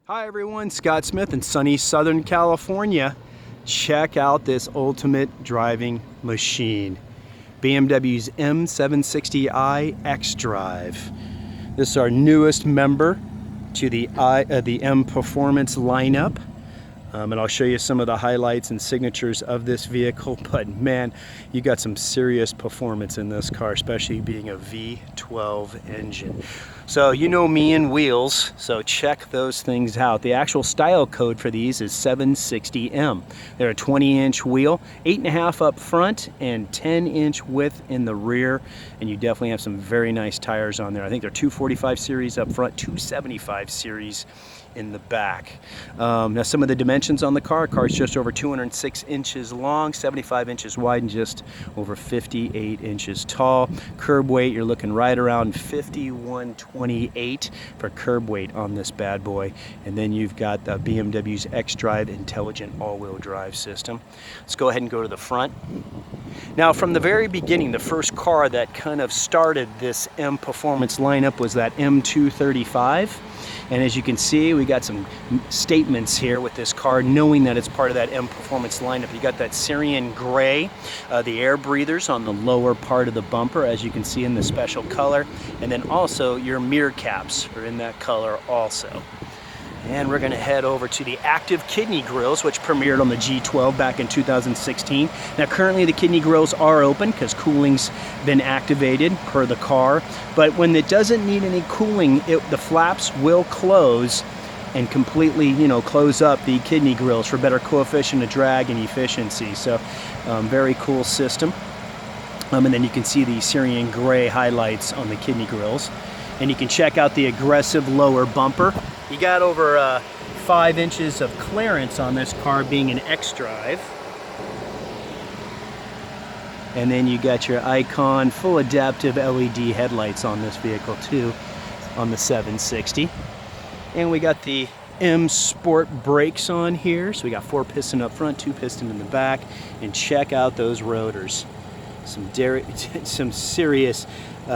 Hi everyone, Scott Smith in sunny Southern California. Check out this ultimate driving machine. BMW's M760i X-Drive. This is our newest member to the M Performance lineup. And I'll show you some of the highlights and signatures of this vehicle, but man, you got some serious performance in this car, especially being a V12 engine. So you know me and wheels, so check those things out. The actual style code for these is 760M. They're a 20-inch wheel, 8.5 up front and 10-inch width in the rear, and you definitely have some very nice tires on there. I think they're 245 series up front, 275 series in the back. Now some of the dimensions on the car is just over 206 inches long, 75 inches wide, and just over 58 inches tall. Curb weight, you're looking right around 5128 for curb weight on this bad boy. And then you've got the BMW's X-Drive intelligent all-wheel drive system. Let's go ahead and go to the front. Now from the very beginning, the first car that kind of started this M Performance lineup was that M235. And as you can see, we got some statements here with this car, knowing that it's part of that M Performance lineup. You got that Syrian gray, the air breathers on the lower part of the bumper, as you can see in the special color. And then also your mirror caps are in that color also. And we're gonna head over to the active kidney grills, which premiered on the G12 back in 2016. Now currently the kidney grills are open because cooling's been activated per the car. But when it doesn't need any cooling, the flaps will close and completely, close up the kidney grills for better coefficient of drag and efficiency. So very cool system. And then you can see the Syrian gray highlights on the kidney grills. And you can check out the aggressive lower bumper. You got over 5 inches of clearance on this car, being an X-Drive. And then you got your Icon full adaptive LED headlights on this vehicle too, on the 760. And we got the M Sport brakes on here. So we got 4 piston up front, 2 piston in the back. And check out those rotors. Some serious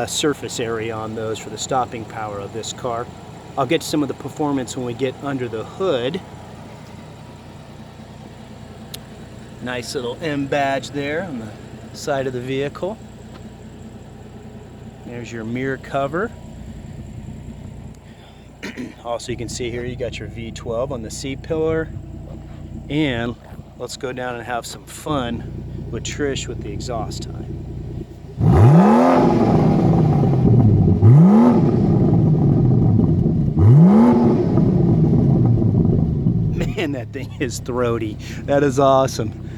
surface area on those for the stopping power of this car. I'll get to some of the performance when we get under the hood. Nice little M badge there on the side of the vehicle. There's your mirror cover. Also, you can see here you got your V12 on the seat pillar. And let's go down and have some fun with Trish with the exhaust time. Man, that thing is throaty. That is awesome.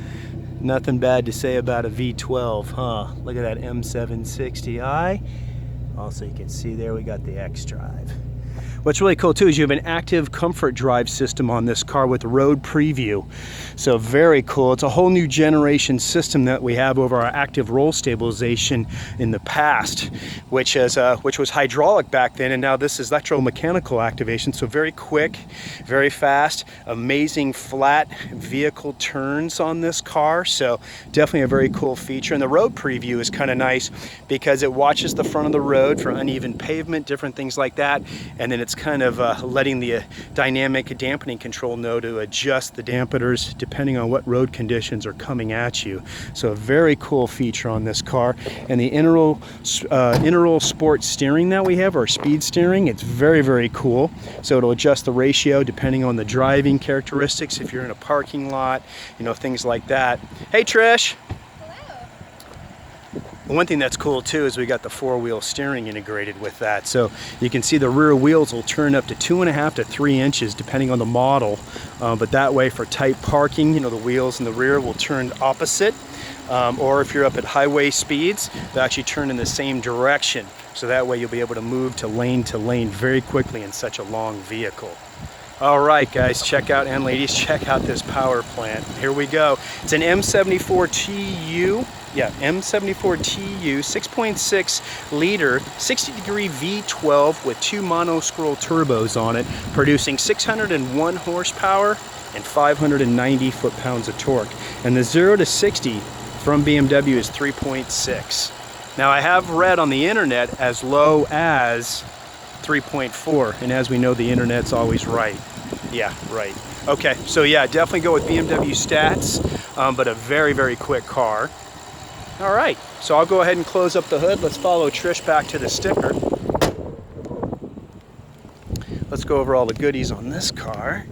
Nothing bad to say about a V12, huh? Look at that M760i. Also, you can see there we got the X-Drive. What's really cool too is you have an active comfort drive system on this car with road preview. So very cool. It's a whole new generation system that we have over our active roll stabilization in the past, which was hydraulic back then, and now this is electromechanical activation. So very quick, very fast, amazing flat vehicle turns on this car. So definitely a very cool feature. And the road preview is kind of nice because it watches the front of the road for uneven pavement, different things like that. And then it's kind of letting the dynamic dampening control know to adjust the dampeners depending on what road conditions are coming at you. So a very cool feature on this car. And the integral sport steering that we have, or speed steering, it's very, very cool. So it'll adjust the ratio depending on the driving characteristics, if you're in a parking lot, things like that. Hey Trish! One thing that's cool too is we got the 4-wheel steering integrated with that. So you can see the rear wheels will turn up to 2.5 to 3 inches depending on the model. But that way for tight parking, the wheels in the rear will turn opposite. Or if you're up at highway speeds, they'll actually turn in the same direction. So that way you'll be able to move to lane very quickly in such a long vehicle. All right, guys, and ladies, check out this power plant. Here we go. It's an M74TU. Yeah, M74TU 6.6 liter 60-degree V12 with 2 mono-scroll turbos on it, producing 601 horsepower and 590 foot-pounds of torque. And the 0 to 60 from BMW is 3.6. Now, I have read on the internet as low as 3.4, and as we know, the internet's always right. Yeah, right. Okay, so yeah, definitely go with BMW stats, but a very, very quick car. All right, so I'll go ahead and close up the hood. Let's follow Trish back to the sticker. Let's go over all the goodies on this car.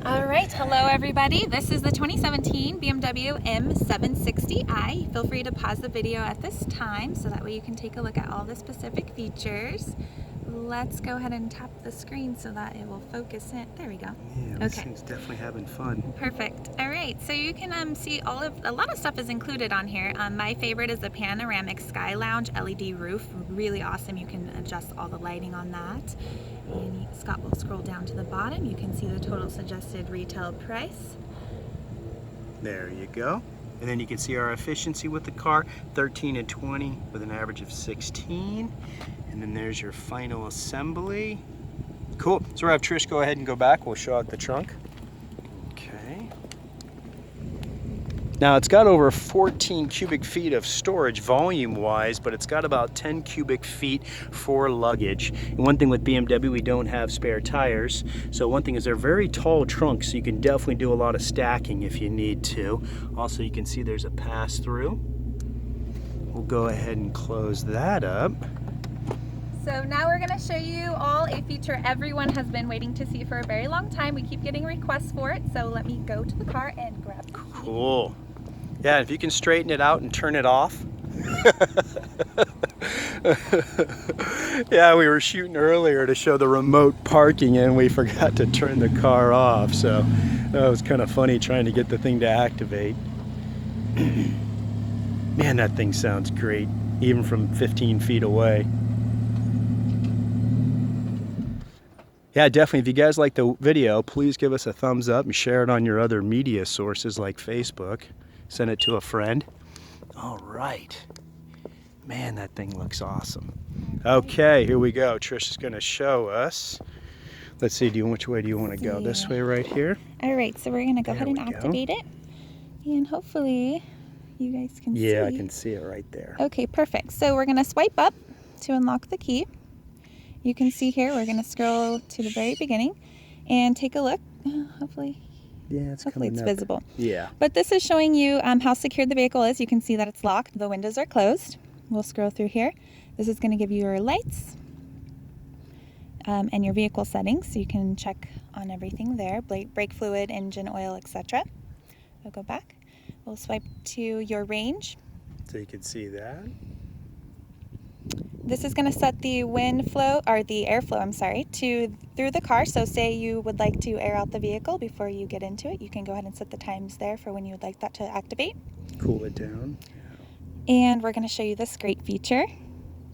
All right, hello everybody. This is the 2017 BMW M760i. Feel free to pause the video at this time so that way you can take a look at all the specific features. Let's go ahead and tap the screen so that it will focus in. There we go. Yeah, this thing's definitely having fun. Perfect. All right, so you can see a lot of stuff is included on here. My favorite is the panoramic sky lounge LED roof. Really awesome. You can adjust all the lighting on that. And Scott will scroll down to the bottom. You can see the total suggested retail price. There you go. And then you can see our efficiency with the car, 13 and 20 with an average of 16. And then there's your final assembly. Cool. So we'll have Trish go ahead and go back. We'll show out the trunk. Okay. Now it's got over 14 cubic feet of storage volume-wise, but it's got about 10 cubic feet for luggage. And one thing with BMW, we don't have spare tires. So one thing is they're very tall trunks, so you can definitely do a lot of stacking if you need to. Also, you can see there's a pass-through. We'll go ahead and close that up. So now we're going to show you all a feature everyone has been waiting to see for a very long time. We keep getting requests for it, so let me go to the car and grab the key. Cool. Yeah, if you can straighten it out and turn it off. Yeah, we were shooting earlier to show the remote parking and we forgot to turn the car off, so that was kind of funny trying to get the thing to activate. Man, that thing sounds great, even from 15 feet away. Yeah, definitely. If you guys like the video, please give us a thumbs up and share it on your other media sources like Facebook. Send it to a friend. All right. Man, that thing looks awesome. Okay, here we go. Trish is going to show us. Let's see, which way do you want to go? This way right here? All right, so we're going to go ahead and activate it. And hopefully you guys can see. Yeah, I can see it right there. Okay, perfect. So we're going to swipe up to unlock the key. You can see here, we're going to scroll to the very beginning and take a look. Hopefully it's visible. Yeah. But this is showing you how secure the vehicle is. You can see that it's locked. The windows are closed. We'll scroll through here. This is going to give you your lights and your vehicle settings. So you can check on everything there. Brake fluid, engine oil, etc. We'll go back. We'll swipe to your range. So you can see that. This is going to set the wind flow, or the airflow, I'm sorry, through the car. So say you would like to air out the vehicle before you get into it, you can go ahead and set the times there for when you would like that to activate. Cool it down. And we're going to show you this great feature.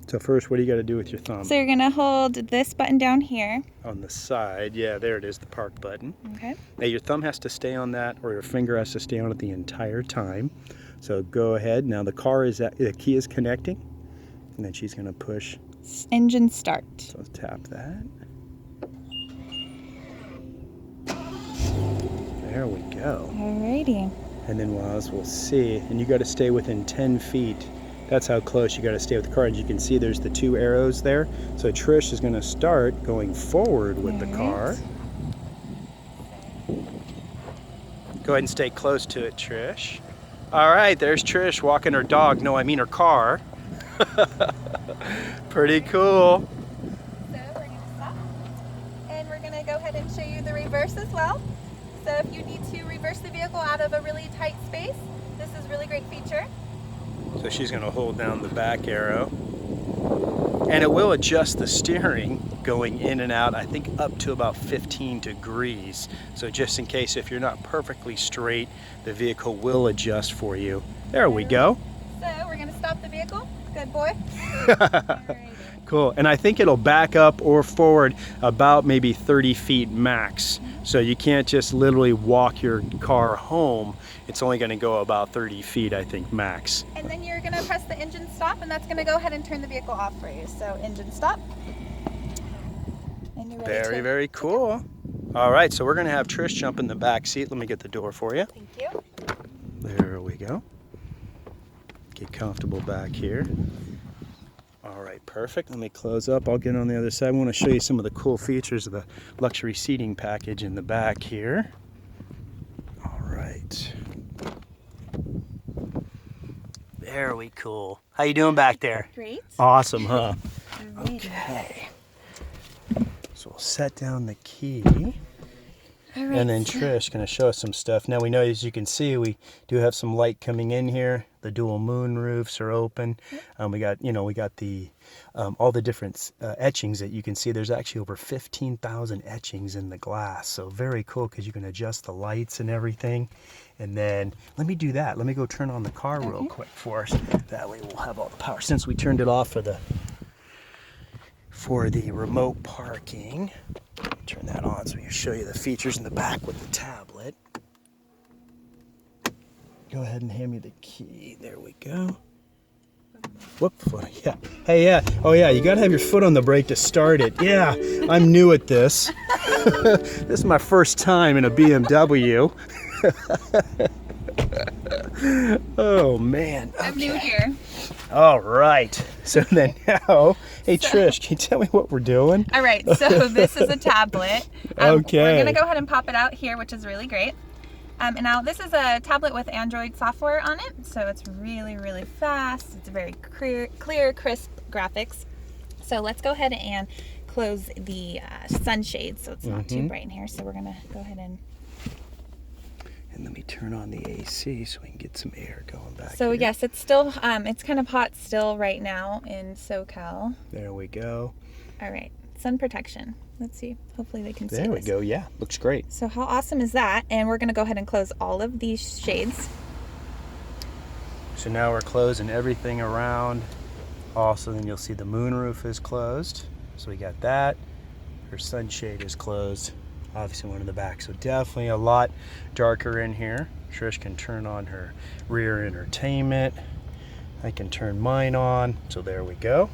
So first, what do you got to do with your thumb? So you're going to hold this button down here. On the side, yeah, there it is, the park button. Okay. Now your thumb has to stay on that, or your finger has to stay on it the entire time. So go ahead. Now the key is connecting. And then she's going to push engine start. So let's tap that. There we go. Alrighty. And then we'll see. And you got to stay within 10 feet. That's how close you got to stay with the car. As you can see, there's the two arrows there. So Trish is going to start going forward with the car. Go ahead and stay close to it, Trish. All right, there's Trish walking her dog. No, I mean her car. Pretty cool. So we're going to stop and we're going to go ahead and show you the reverse as well. So if you need to reverse the vehicle out of a really tight space, this is a really great feature. So she's going to hold down the back arrow and it will adjust the steering going in and out, I think up to about 15 degrees. So just in case if you're not perfectly straight, the vehicle will adjust for you. There we go. So we're going to stop the vehicle. Good boy. Cool. And I think it'll back up or forward about maybe 30 feet max. So you can't just literally walk your car home. It's only going to go about 30 feet, I think, max. And then you're going to press the engine stop, and that's going to go ahead and turn the vehicle off for you. So engine stop. And you're ready very cool. All right, so we're going to have Trish jump in the back seat. Let me get the door for you. Thank you. There we go. Get comfortable back here. All right, perfect. Let me close up. I'll get on the other side. I want to show you some of the cool features of the luxury seating package in the back here. All right. Very cool. How you doing back there? Great. Awesome, huh? Great. Okay. So we'll set down the key. All right. And then Trish going to show us some stuff. Now we know, as you can see, we do have some light coming in here. The dual moon roofs are open. We got the all the different etchings that you can see. There's actually over 15,000 etchings in the glass. So very cool, because you can adjust the lights and everything. And then let me do that. Let me go turn on the car real quick for us. That way we'll have all the power. Since we turned it off for the remote parking. Turn that on so we can show you the features in the back with the tablet. Go ahead and hand me the key. There we go. Whoop, yeah. Hey, yeah. Oh, yeah, you got to have your foot on the brake to start it. Yeah, I'm new at this. This is my first time in a BMW. Oh, man. Okay. I'm new here. All right. So then now, hey, Trish, can you tell me what we're doing? All right, so this is a tablet. Okay. We're going to go ahead and pop it out here, which is really great. And now this is a tablet with Android software on it, so it's really, really fast. It's very clear, crisp graphics. So let's go ahead and close the sunshade so it's not too bright in here. So we're going to go ahead and let me turn on the AC so we can get some air going back So here. yes, it's still, it's kind of hot still right now in SoCal. There we go. All right, sun protection. Let's see, hopefully they can see this. There we go, yeah, looks great. So how awesome is that? And we're gonna go ahead and close all of these shades. So now we're closing everything around. Also, then you'll see the moonroof is closed. So we got that. Her sunshade is closed. Obviously one in the back, so definitely a lot darker in here. Trish can turn on her rear entertainment. I can turn mine on, so there we go.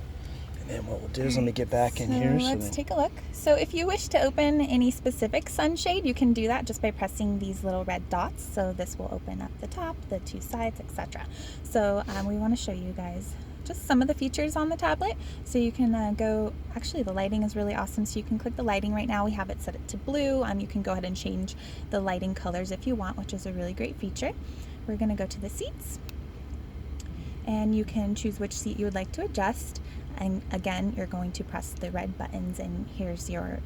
And then what we'll do is let me get back in here. Let's take a look. So if you wish to open any specific sunshade, you can do that just by pressing these little red dots. So this will open up the top, the two sides, etc. So we want to show you guys just some of the features on the tablet. So you can go, actually the lighting is really awesome. So you can click the lighting right now. We have it set to blue. You can go ahead and change the lighting colors if you want, which is a really great feature. We're gonna go to the seats and you can choose which seat you would like to adjust. And again, you're going to press the red buttons and here's your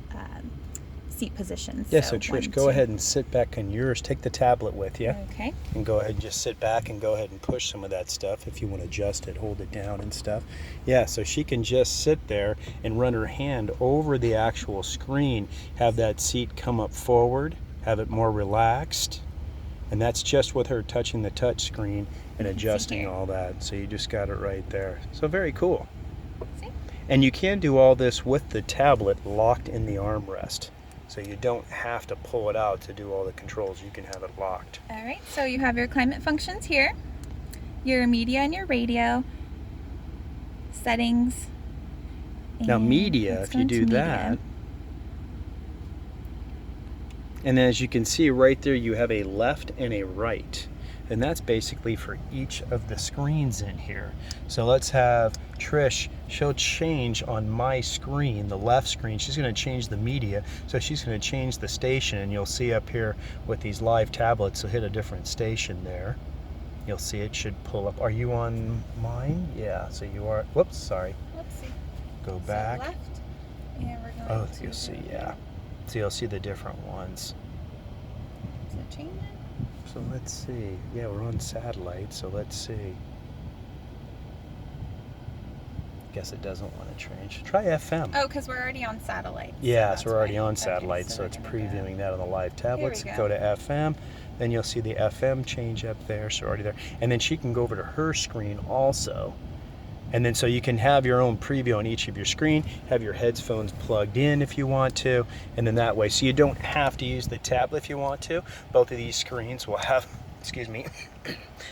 seat positions. Yeah, so Trish, go ahead and sit back on yours. Take the tablet with you. Okay. And go ahead and just sit back and go ahead and push some of that stuff if you want to adjust it, hold it down and stuff. Yeah, so she can just sit there and run her hand over the actual screen, have that seat come up forward, have it more relaxed. And that's just with her touching the touch screen and adjusting all that. So you just got it right there. So very cool. See? And you can do all this with the tablet locked in the armrest. So you don't have to pull it out to do all the controls. You can have it locked. All right, so you have your climate functions here, your media and your radio, settings. Now media, if you do that, and then as you can see right there, you have a left and a right. And that's basically for each of the screens in here. So let's have Trish, she'll change on my screen, the left screen, she's gonna change the media, so she's gonna change the station, and you'll see up here with these live tablets, so hit a different station there. You'll see it should pull up. Are you on mine? Yeah, so you are, whoops, sorry. Let's see. Go back. So left, and we're going Oh, to you'll see, yeah. So you'll see the different ones. Is it changing? So let's see. Yeah, we're on satellite, so let's see. Guess it doesn't want to change. Try FM. Oh, because we're already on satellite. Yeah, so we're already why. on satellite, Okay, so it's we're gonna previewing that on the live tablets. we Go go. to FM, then you'll see the FM change up there, so we're already there. And then she can go over to her screen also. And then so you can have your own preview on each of your screen, have your headphones plugged in if you want to, and then that way, so you don't have to use the tablet if you want to. Both of these screens will have, excuse me,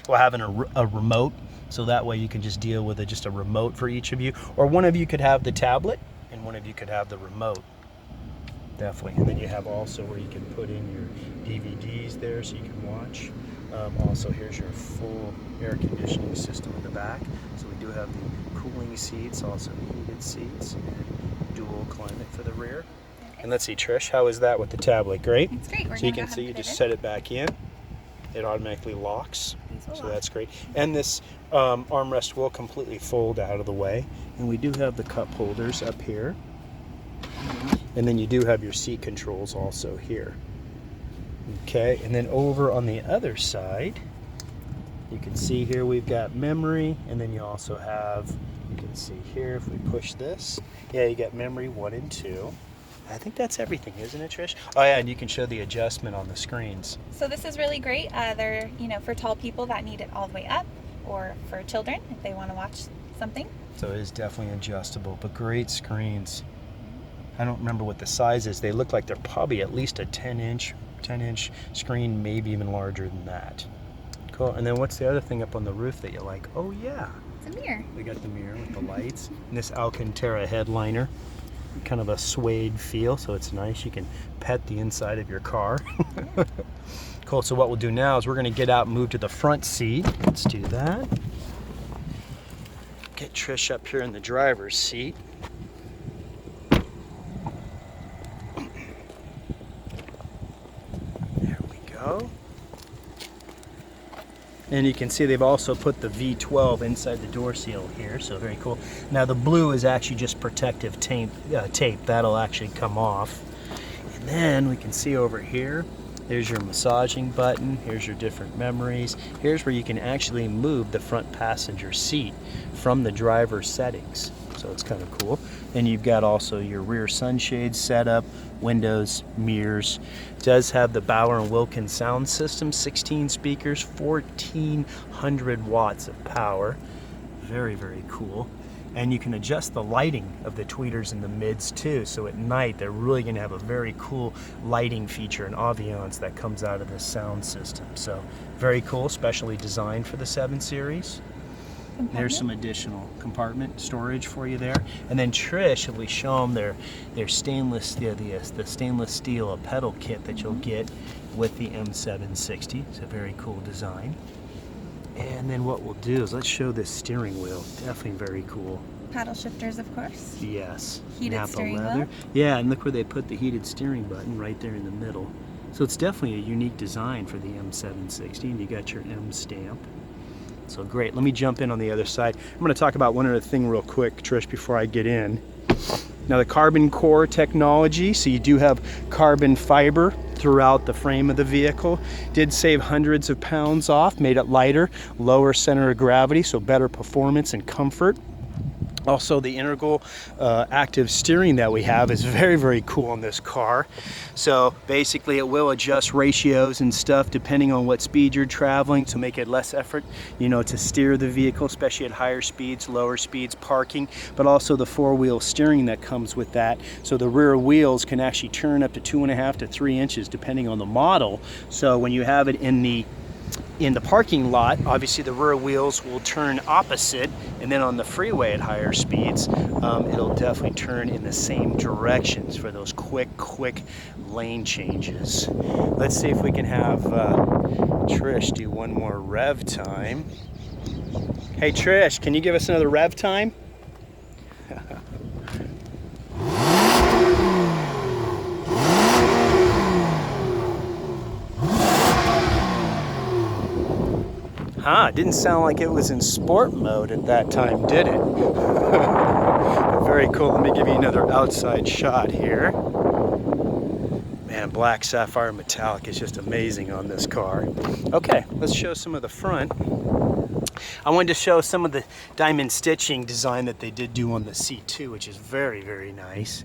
will have a remote, so that way you can just deal with just a remote for each of you. Or one of you could have the tablet, and one of you could have the remote. Definitely. And then you have also where you can put in your DVDs there so you can watch. Also, here's your full air conditioning system in the back. So we do have the cooling seats, also heated seats, and dual climate for the rear. And let's see, Trish, how is that with the tablet? Great? It's great. So you can see, you just set it back in. It automatically locks, so that's great. And this armrest will completely fold out of the way. And we do have the cup holders up here. And then you do have your seat controls also here. Okay, and then over on the other side, you can see here we've got memory, and then you also have, you can see here if we push this, yeah, you got memory 1 and 2. I think that's everything, isn't it, Trish? Oh yeah, and you can show the adjustment on the screens. So this is really great. They're, for tall people that need it all the way up, or for children if they want to watch something. So it is definitely adjustable, but great screens. I don't remember what the size is. They look like they're probably at least a 10-inch screen, maybe even larger than that. Cool. And then what's the other thing up on the roof that you like? Oh yeah, it's a mirror. We got the mirror with the lights and this Alcantara headliner. Kind of a suede feel, so it's nice. You can pet the inside of your car. Cool. So what we'll do now is we're going to get out and move to the front seat. Let's do that. Get Trish up here in the driver's seat. There we go. And you can see they've also put the V12 inside the door seal here, so very cool. Now the blue is actually just protective tape. That'll actually come off. And then we can see over here, there's your massaging button, here's your different memories. Here's where you can actually move the front passenger seat from the driver's settings. So it's kind of cool. Then you've got also your rear sunshades setup, windows, mirrors. It does have the Bauer & Wilkins sound system, 16 speakers, 1400 watts of power. Very, very cool. And you can adjust the lighting of the tweeters and the mids too. So at night, they're really gonna have a very cool lighting feature and ambiance that comes out of this sound system. So very cool, specially designed for the 7 Series. There's some additional compartment storage for you there. And then Trish, if we show them their stainless, the stainless steel pedal kit that you'll get with the M760. It's a very cool design. And then what we'll do is let's show this steering wheel. Definitely very cool. Paddle shifters, of course. Yes. Heated Napa steering leather. wheel. Yeah, and look where they put the heated steering button right there in the middle. So it's definitely a unique design for the M760, and you got your M stamp. So great. Let me jump in on the other side. I'm going to talk about one other thing real quick, Trish, before I get in. Now the carbon core technology, so you do have carbon fiber throughout the frame of the vehicle. Did save hundreds of pounds off, made it lighter, lower center of gravity, so better performance and comfort. Also, the integral active steering that we have is very, very cool on this car. So basically it will adjust ratios and stuff depending on what speed you're traveling to make it less effort, to steer the vehicle, especially at higher speeds, lower speeds, parking, but also the 4-wheel steering that comes with that. So the rear wheels can actually turn up to 2.5 to 3 inches depending on the model. So when you have it in the parking lot, obviously the rear wheels will turn opposite, and then on the freeway at higher speeds, it'll definitely turn in the same directions for those quick lane changes. Let's see if we can have Trish do one more rev time. Hey Trish, can you give us another rev time? Didn't sound like it was in sport mode at that time, did it? Very cool. Let me give you another outside shot here. Man, black sapphire metallic is just amazing on this car. Okay, let's show some of the front. I wanted to show some of the diamond stitching design that they did do on the seat too, which is very, very nice.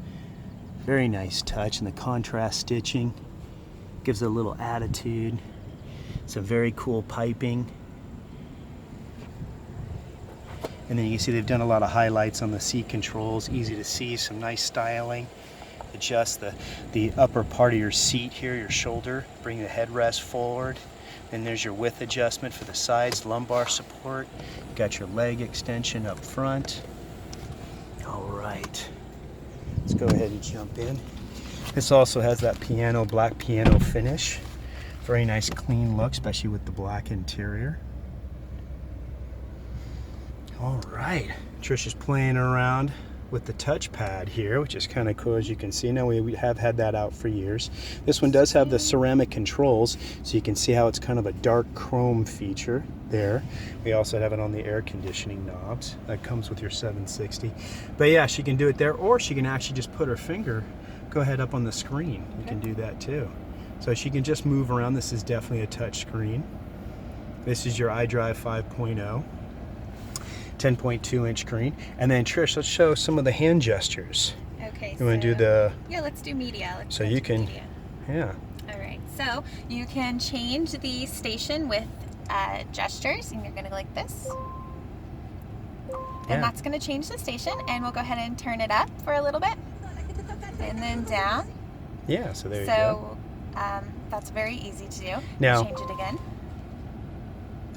Very nice touch, and the contrast stitching gives it a little attitude. Some very cool piping. And then you can see they've done a lot of highlights on the seat controls, easy to see, some nice styling. Adjust the upper part of your seat here, your shoulder, bring the headrest forward. Then there's your width adjustment for the sides, lumbar support. You've got your leg extension up front. All right, let's go ahead and jump in. This also has that black piano finish. Very nice clean look, especially with the black interior. All right, Trish is playing around with the touchpad here, which is kind of cool. As you can see now, we have had that out for years. This one does have the ceramic controls, so you can see how it's kind of a dark chrome feature there. We also have it on the air conditioning knobs. That comes with your 760. But yeah, she can do it there, or she can actually just put her finger, go ahead up on the screen. You can do that too. So she can just move around. This is definitely a touch screen. This is your iDrive 5.0. 10.2-inch screen. And then Trish, let's show some of the hand gestures. Okay. You want to do the... Yeah, let's do media. Let's so you can... Media. Yeah. All right. So you can change the station with gestures, and you're going to go like this. And that's going to change the station, and we'll go ahead and turn it up for a little bit. And then down. Yeah, so there you go. So that's very easy to do. Now, change it again.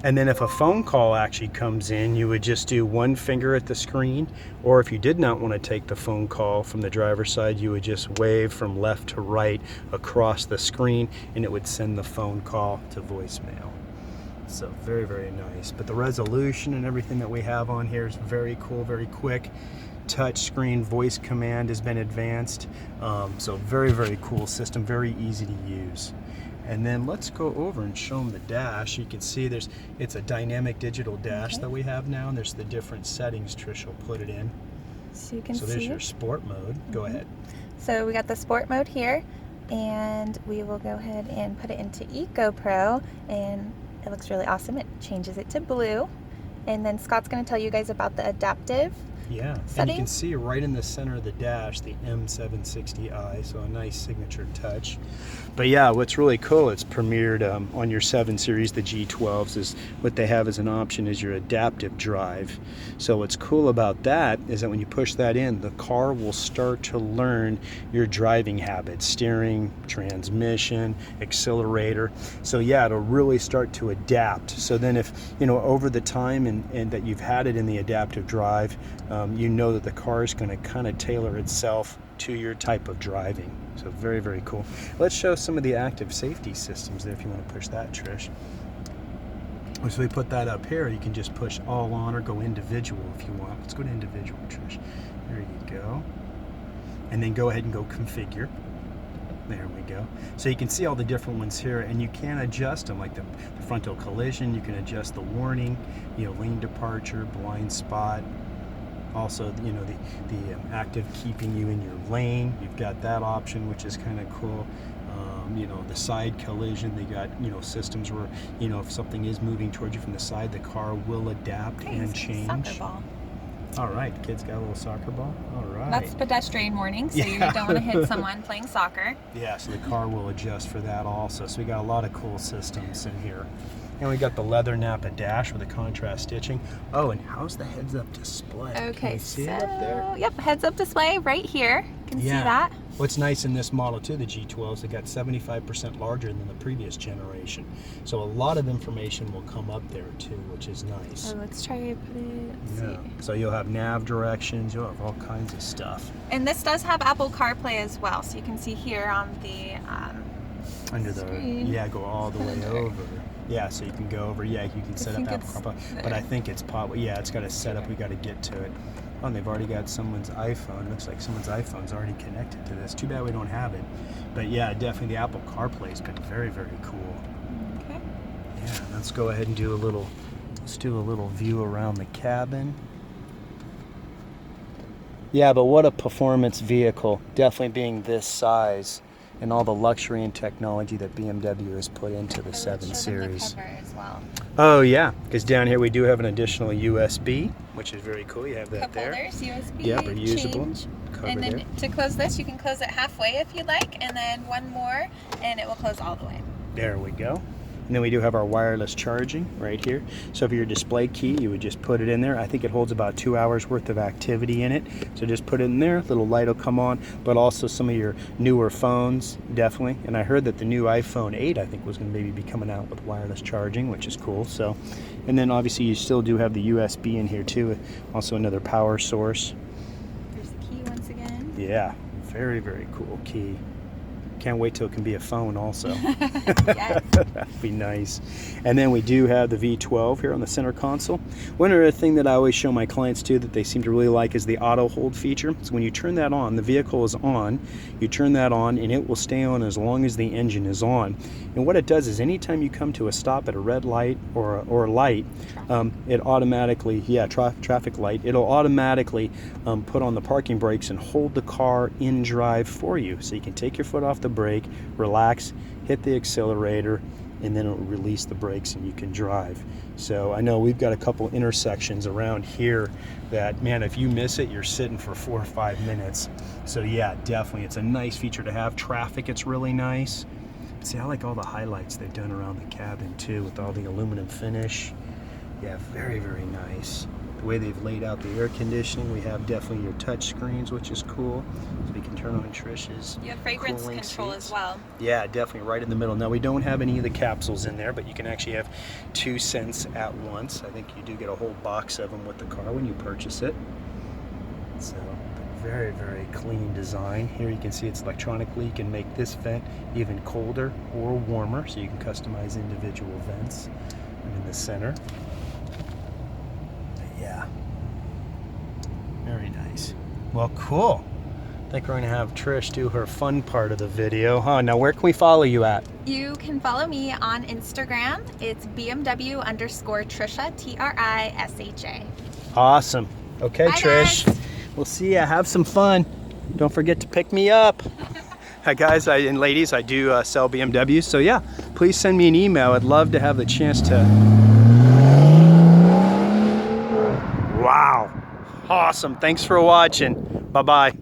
And then if a phone call actually comes in, you would just do one finger at the screen, or if you did not want to take the phone call from the driver's side, you would just wave from left to right across the screen, and it would send the phone call to voicemail. So very, very nice. But the resolution and everything that we have on here is very cool, very quick. Touch screen voice command has been advanced. So very, very cool system, very easy to use. And then let's go over and show them the dash. You can see it's a dynamic digital dash that we have now, and there's the different settings. Trish will put it in. So you can see. So there's your sport mode. Go ahead. So we got the sport mode here, and we will go ahead and put it into Eco Pro, and it looks really awesome. It changes it to blue. And then Scott's going to tell you guys about the adaptive. Yeah, and you can see right in the center of the dash the M760i, so a nice signature touch. But yeah, what's really cool, it's premiered on your 7 Series, the G12s, is what they have as an option is your adaptive drive. So what's cool about that is that when you push that in, the car will start to learn your driving habits, steering, transmission, accelerator. So yeah, it'll really start to adapt. So then if, over the time and that you've had it in the adaptive drive, you know that the car is going to kind of tailor itself to your type of driving. So very, very cool. Let's show some of the active safety systems there if you want to push that, Trish. So we put that up here. You can just push all on or go individual if you want. Let's go to individual, Trish. There you go. And then go ahead and go configure. There we go. So you can see all the different ones here, and you can adjust them, like the frontal collision. You can adjust the warning, lane departure, blind spot. Also, the active keeping you in your lane. You've got that option, which is kind of cool. The side collision, they got, systems where, if something is moving towards you from the side, the car will adapt and change. Soccer ball. All right, kids got a little soccer ball. All right. That's pedestrian warning, so you don't want to hit someone playing soccer. Yeah, so the car will adjust for that also. So we got a lot of cool systems in here. And we got the leather Napa dash with the contrast stitching. Oh, and how's the heads-up display? Okay, can you see it up there? Yep, heads-up display right here. You can see that. What's nice in this model too, the G12s, it got 75% larger than the previous generation. So a lot of information will come up there too, which is nice. So let's try to put it, let's see. So you'll have nav directions, you'll have all kinds of stuff. And this does have Apple CarPlay as well, so you can see here on the under screen. go all the way over. Yeah, so you can go over. Yeah, you can set up Apple CarPlay, but I think it's it's got a setup. We got to get to it. Oh, and they've already got someone's iPhone. Looks like someone's iPhone's already connected to this. Too bad we don't have it. But yeah, definitely the Apple CarPlay has been very, very cool. Okay. Yeah, let's go ahead and do a little. Let's do a little view around the cabin. Yeah, but what a performance vehicle! Definitely being this size. And all the luxury and technology that BMW has put into the 7 Series. The cover as well. Oh yeah, because down here we do have an additional USB, which is very cool. You have that Cup there. holders, USB, yep, reusable. change. Cover and then there. to close this, you can close it halfway if you'd like, and then one more, and it will close all the way. There we go. And then we do have our wireless charging right here. So for your display key, you would just put it in there. I think it holds about 2 hours worth of activity in it. So just put it in there, little light will come on, but also some of your newer phones, definitely. And I heard that the new iPhone 8, I think, was going to maybe be coming out with wireless charging, which is cool. So, and then obviously you still do have the USB in here too, also another power source. Here's the key once again. Yeah, very, very cool key. Can't wait till it can be a phone also. Yes. That'd be nice. And then we do have the V12 here on the center console. One other thing that I always show my clients too that they seem to really like is the auto hold feature. So when you turn that on, the vehicle is on, you turn that on and it will stay on as long as the engine is on. And what it does is anytime you come to a stop at a red light or a light, it automatically, traffic light, it'll automatically put on the parking brakes and hold the car in drive for you. So you can take your foot off the brake, relax, hit the accelerator, and then it'll release the brakes and you can drive. So I know we've got a couple intersections around here that, man, if you miss it, you're sitting for 4 or 5 minutes. So yeah, definitely, it's a nice feature to have. Traffic, it's really nice. See, I like all the highlights they've done around the cabin too, with all the aluminum finish. Yeah, very, very nice. The way they've laid out the air conditioning, we have definitely your touch screens, which is cool. So we can turn on Trish's You have fragrance cooling control seats as well. Yeah, definitely right in the middle. Now we don't have any of the capsules in there, but you can actually have 2 scents at once. I think you do get a whole box of them with the car when you purchase it. So very, very clean design. Here you can see it's electronically. You can make this vent even colder or warmer, so you can customize individual vents. And in the center, yeah, very nice. Well, cool. I think we're gonna have Trish do her fun part of the video, huh? Now, where can we follow you at? You can follow me on Instagram. It's BMW_Trisha, TRISHA. Awesome. Okay, Bye, Trish. guys. We'll see ya. Have some fun. Don't forget to pick me up. Hi, guys and ladies. I do sell BMWs, so yeah, please send me an email. I'd love to have the chance to. Wow. Awesome. Thanks for watching. Bye-bye.